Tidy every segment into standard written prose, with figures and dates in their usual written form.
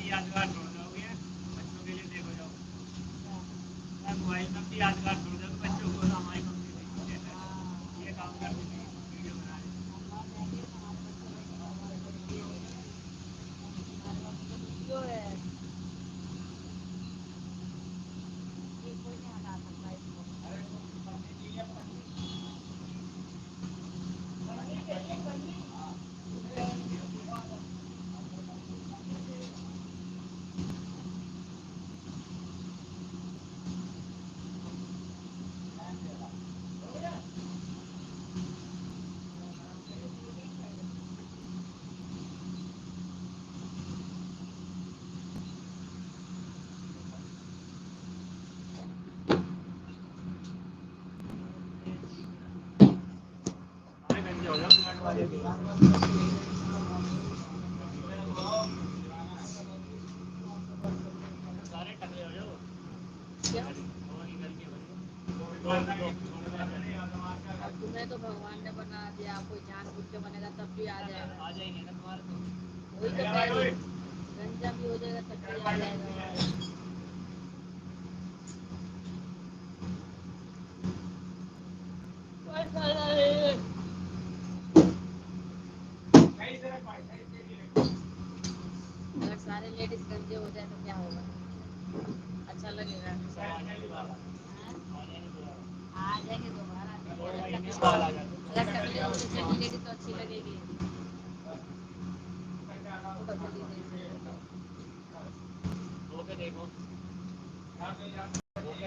यादगार छोड़ दोगे बच्चों के लिए देखो जाओ मोबाइल में भी यादगार छोड़ दो बच्चों को हमारी मम्मी ये काम करती थी वीडियो बना तुम्हें तो भगवान ने बना दिया, कोई जानबूझ के बनेगा तब भी आ जाएगा। आ जाएंगे ना तुम्हारे तो वही तो कह रही हूँ, गंजा भी हो जाएगा तब भी आ जाएगा। अगर सारे लेडीज गंजे हो जाए तो क्या होगा? अच्छा लगेगा? आ जाएंगे दोबारा। अगर टकले हो तो चली लेडी तो अच्छी लगेगी।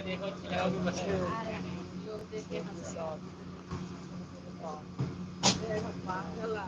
देखो देखो लोग देख के पागल आ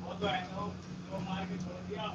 वो तो है तो मार के छोड़ दिया